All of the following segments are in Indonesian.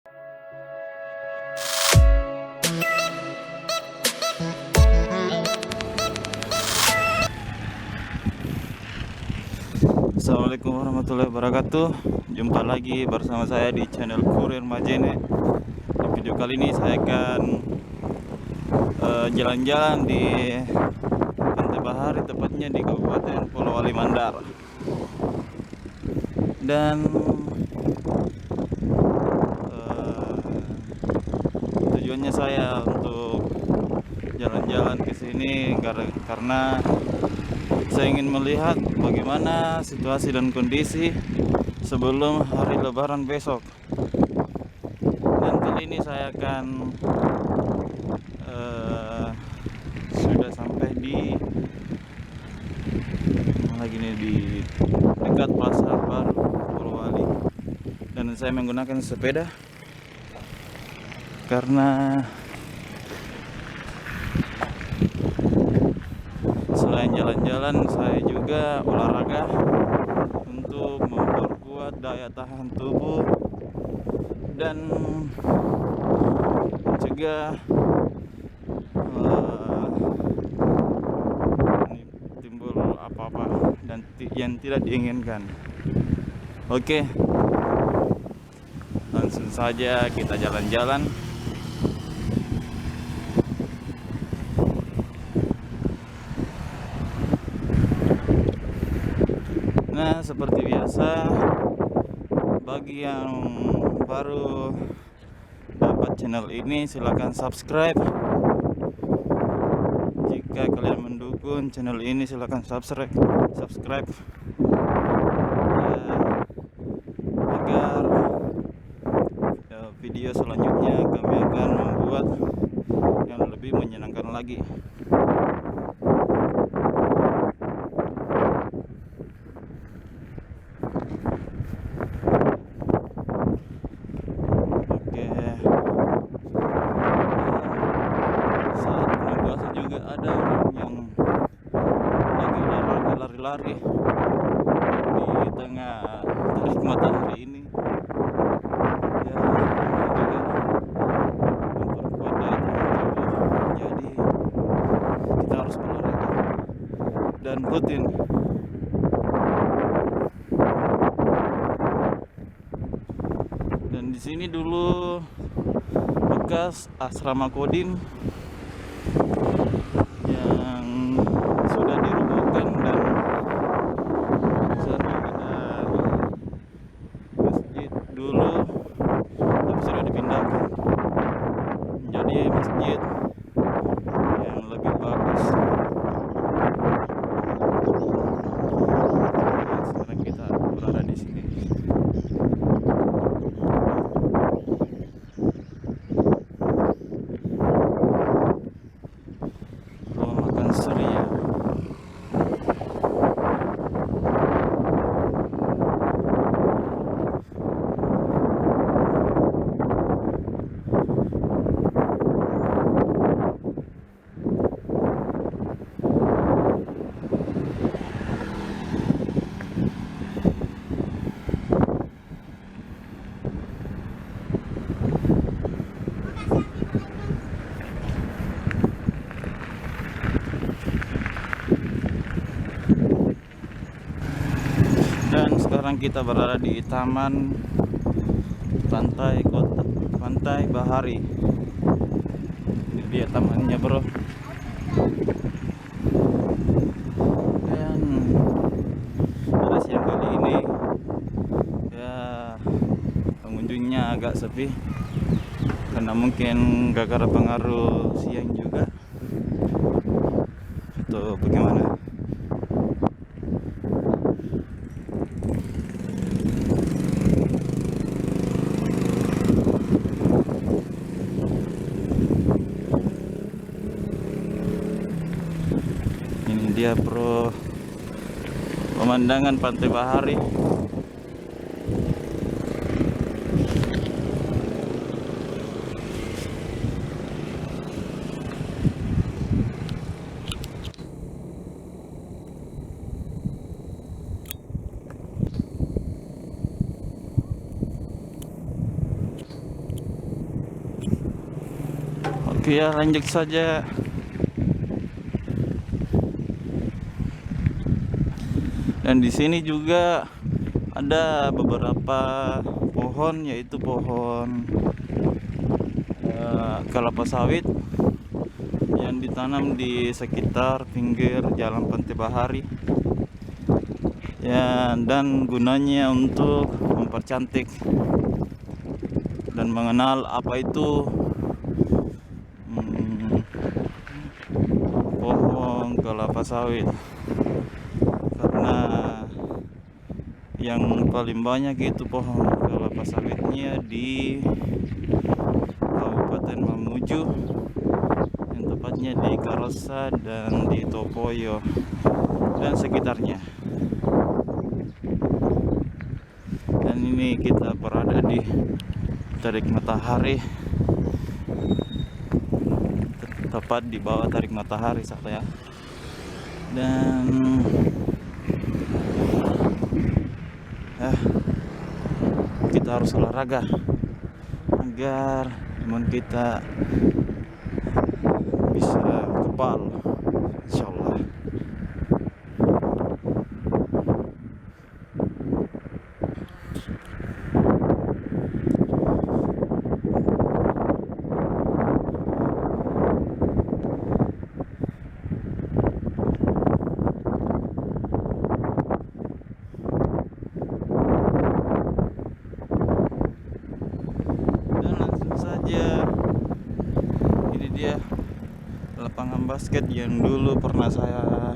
Assalamualaikum warahmatullahi wabarakatuh. Jumpa lagi bersama saya di channel Kurir Majene. Di video kali ini saya akan jalan-jalan di Pantai Bahari, tepatnya di Kabupaten Polowali Mandar. Dan tujuannya saya untuk jalan-jalan ke sini karena saya ingin melihat bagaimana situasi dan kondisi sebelum hari Lebaran besok. Dan kali ini saya akan sudah sampai di dekat Pasar Baru Polowali, dan saya menggunakan sepeda karena selain jalan-jalan saya juga olahraga untuk memperkuat daya tahan tubuh dan mencegah timbul apa-apa dan yang tidak diinginkan. Oke, langsung saja kita jalan-jalan. Nah, seperti biasa, bagi yang baru dapat channel ini silahkan subscribe. Jika kalian mendukung channel ini silahkan subscribe agar video selanjutnya kami akan membuat yang lebih menyenangkan lagi. Ada orang yang lagi olahraga lari-lari di tengah terik matahari ini. Ya, juga memperkuat daya tahan tubuh. Jadi kita harus olahraga dan rutin. Dan di sini dulu bekas asrama Kodim yang sudah dirobohkan, dan sana ada masjid dulu tapi sudah dipindahkan menjadi masjid yang lebih bagus. Dan sekarang kita berada di sini. Surya. Dan sekarang kita berada di Taman Pantai Bahari. Ini dia tamannya, bro. Dan pada siang kali ini ya pengunjungnya agak sepi karena mungkin gara-gara pengaruh siang juga atau bagaimana. Dia, bro, pemandangan Pantai Bahari. Ya, lanjut saja. Dan di sini juga ada beberapa pohon, yaitu pohon kelapa sawit yang ditanam di sekitar pinggir Jalan Pantai Bahari. Ya, dan gunanya untuk mempercantik dan mengenal apa itu pohon kelapa sawit, karena yang paling banyak itu pohon kelapa sawitnya di Kabupaten Mamuju, yang tepatnya di Karosa dan di Topoyo dan sekitarnya. Dan ini kita berada di Terik Matahari, tepat di bawah Terik Matahari saya. Dan kita harus olahraga agar imun kita bisa kebal, insyaallah. Ini dia lapangan basket yang dulu pernah saya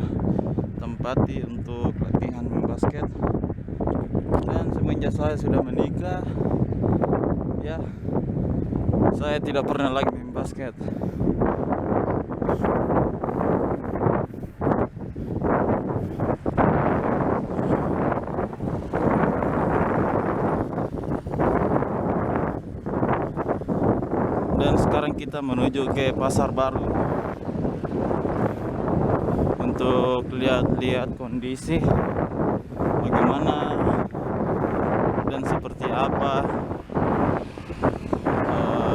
tempati untuk latihan main basket. Dan semenjak saya sudah menikah, ya, saya tidak pernah lagi main basket. Dan sekarang kita menuju ke pasar baru untuk lihat-lihat kondisi bagaimana dan seperti apa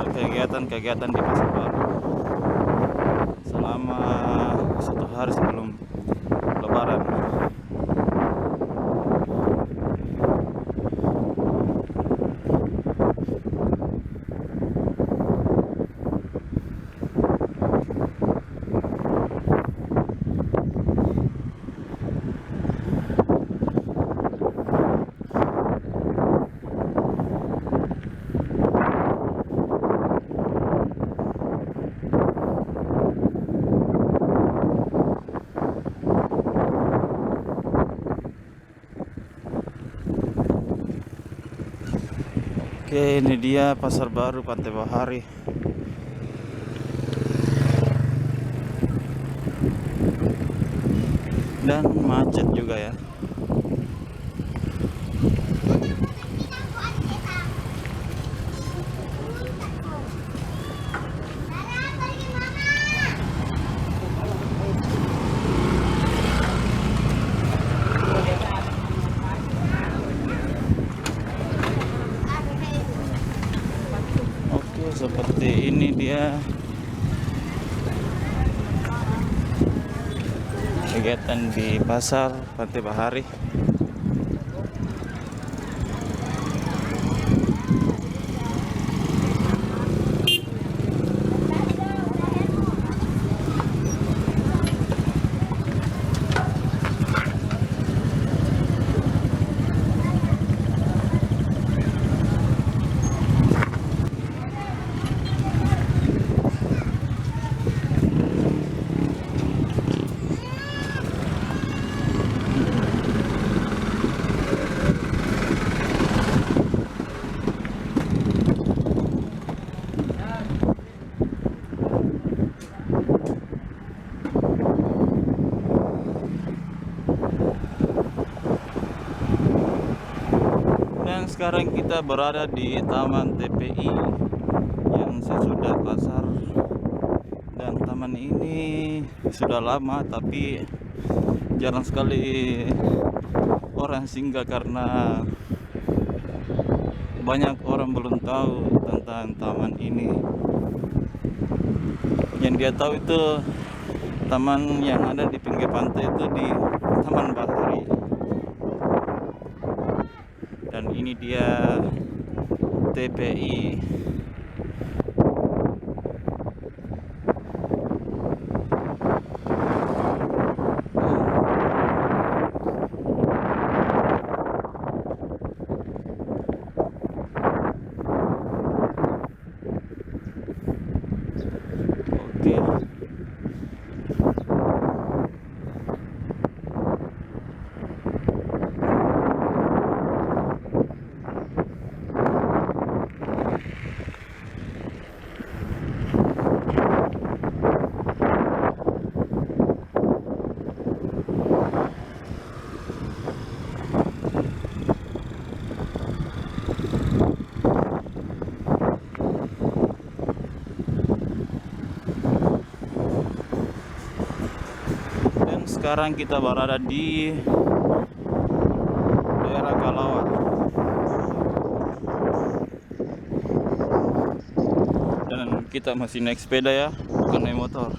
kegiatan-kegiatan di pasar baru selama 1 hari sebelum Lebaran. Oke, ini dia pasar baru Pantai Bahari. Dan macet juga ya. Seperti ini dia kegiatan di pasar Pantai Bahari. Dan sekarang kita berada di Taman TPI yang sesudah pasar. Dan taman ini sudah lama tapi jarang sekali orang singgah karena banyak orang belum tahu tentang taman ini. Yang dia tahu itu taman yang ada di pinggir pantai itu di Taman Bahari. Dan ini dia TPI. Oke. Dan sekarang kita berada di daerah Kalawat. Dan kita masih naik sepeda ya, bukan naik motor.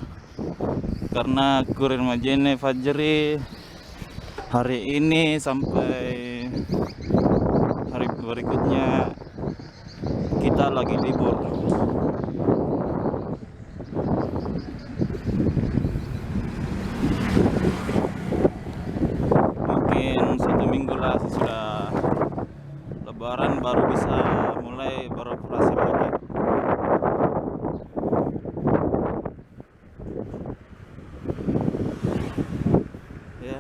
Karena kurir Majene Fajri hari ini sampai hari berikutnya kita lagi libur. Mungkin 1 minggu lah sudah lebaran baru bisa mulai beroperasi lagi. Ya,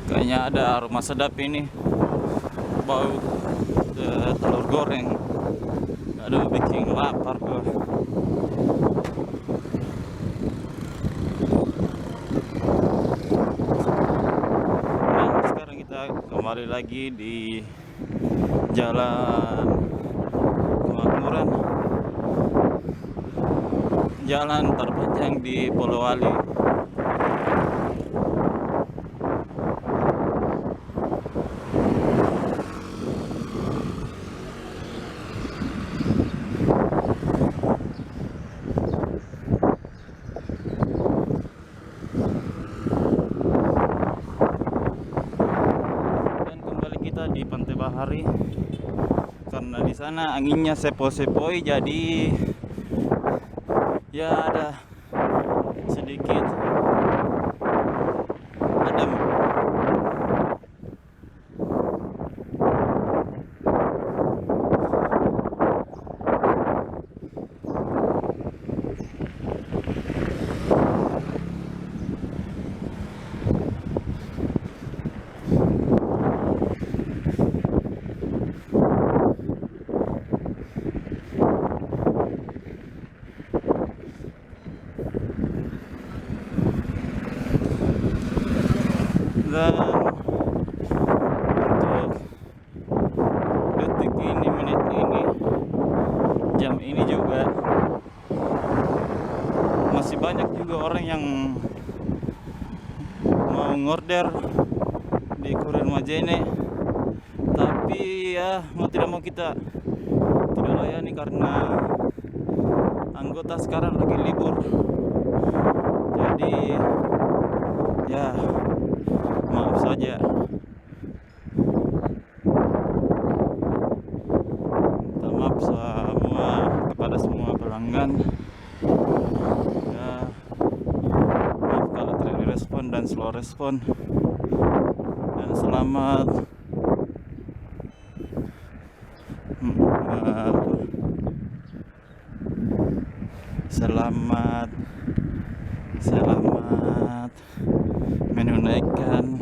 kayaknya ada aroma sedap ini, bau telur goreng. Aduh, bikin lapar gua. Nah, sekarang kita kembali lagi di Jalan Kemakmuran, jalan terpanjang di Polowali. Di Pantai Bahari karena di sana anginnya sepoi-sepoi, jadi ya ada sedikit adem. Dan untuk detik ini, menit ini, jam ini juga masih banyak juga orang yang mau ngorder di Kurir Majene. Tapi ya mau tidak mau kita tidak layani karena anggota sekarang lagi libur. Jadi ya maaf saja. Minta maaf semua kepada semua pelanggan. Ya, maaf kalau tidak direspon dan slow respon. Dan selamat selamat selamat menunaikan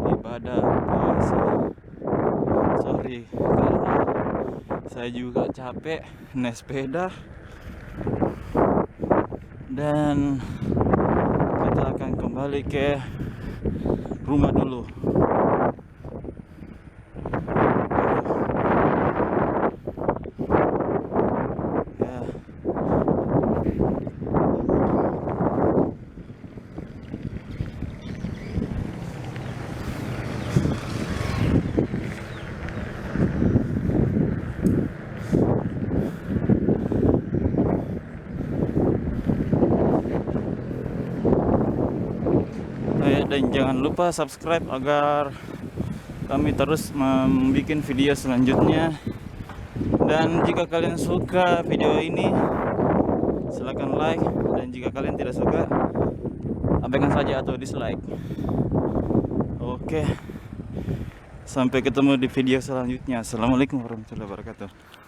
ibadah puasa. Sorry karena saya juga capek naik sepeda, dan kita akan kembali ke rumah dulu. Ya. Dan jangan lupa subscribe agar kami terus membuat video selanjutnya. Dan jika kalian suka video ini, silakan like, dan jika kalian tidak suka, abaikan saja atau dislike. Oke, sampai ketemu di video selanjutnya. Assalamualaikum warahmatullahi wabarakatuh.